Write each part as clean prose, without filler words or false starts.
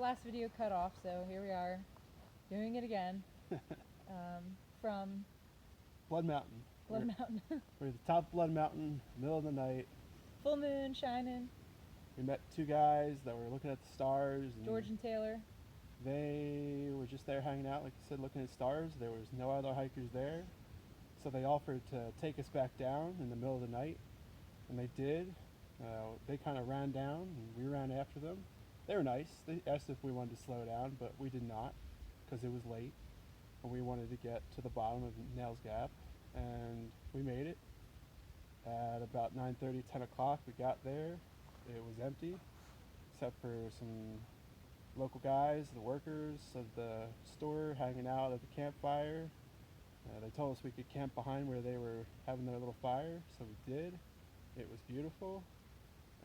last video cut off, so here we are, doing it again. From Blood Mountain. Blood Mountain. We're at the top of Blood Mountain, middle of the night. Full moon shining. We met two guys that were looking at the stars. George and Taylor. They were just there hanging out, like I said, looking at stars. There was no other hikers there. So they offered to take us back down in the middle of the night, and they did. They kind of ran down, and we ran after them. They were nice. They asked if we wanted to slow down, but we did not, because it was late, and we wanted to get to the bottom of Nails Gap, and we made it. At about 9:30, 10 o'clock, we got there. It was empty, except for some local guys, the workers of the store, hanging out at the campfire. They told us we could camp behind where they were having their little fire, so we did. It was beautiful.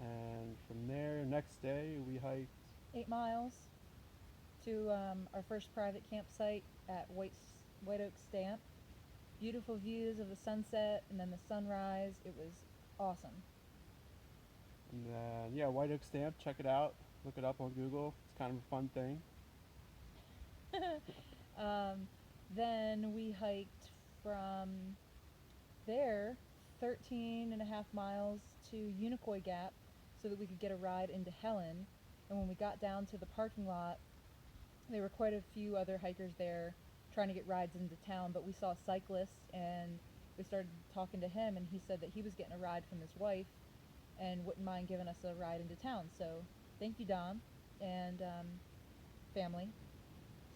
And from there, next day, we hiked 8 miles to our first private campsite at White Oak Stamp. Beautiful views of the sunset and then the sunrise. It was awesome. And then, yeah, White Oak Stamp, check it out. Look it up on Google. It's kind of a fun thing. Then we hiked from there 13 and a half miles to Unicoi Gap so that we could get a ride into Helen. And when we got down to the parking lot, there were quite a few other hikers there trying to get rides into town, but we saw a cyclist and we started talking to him, and he said that he was getting a ride from his wife and wouldn't mind giving us a ride into town. So thank you, Dom and family.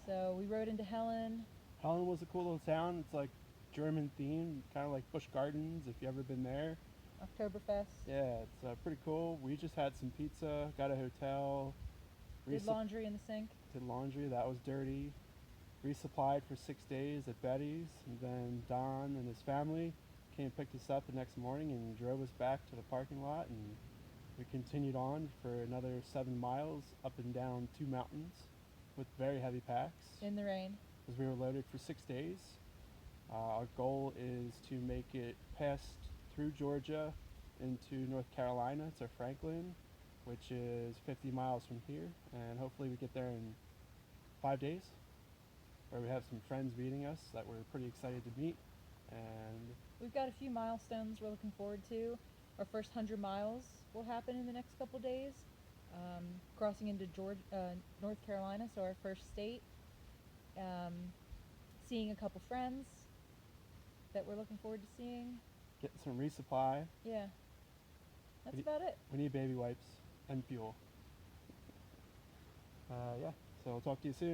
So we rode into Helen. Helen was a cool little town. It's like German themed, kind of like Busch Gardens, if you've ever been there. Oktoberfest. Yeah, it's pretty cool. We just had some pizza, got a hotel. Did laundry in the sink. Did laundry, that was dirty. Resupplied for 6 days at Betty's, and then Don and his family came and picked us up the next morning and drove us back to the parking lot, and we continued on for another 7 miles up and down 2 mountains with very heavy packs. In the rain. Because we were loaded for 6 days. Our goal is to make it past through Georgia into North Carolina to Franklin, which is 50 miles from here, and hopefully we get there in 5 days, where we have some friends meeting us that we're pretty excited to meet. And we've got a few milestones we're looking forward to. Our first 100 miles will happen in the next couple days, crossing into North Carolina, so our first state. Seeing a couple friends that we're looking forward to seeing. Getting some resupply. Yeah, that's about it. We need baby wipes and fuel. Yeah, so I'll talk to you soon.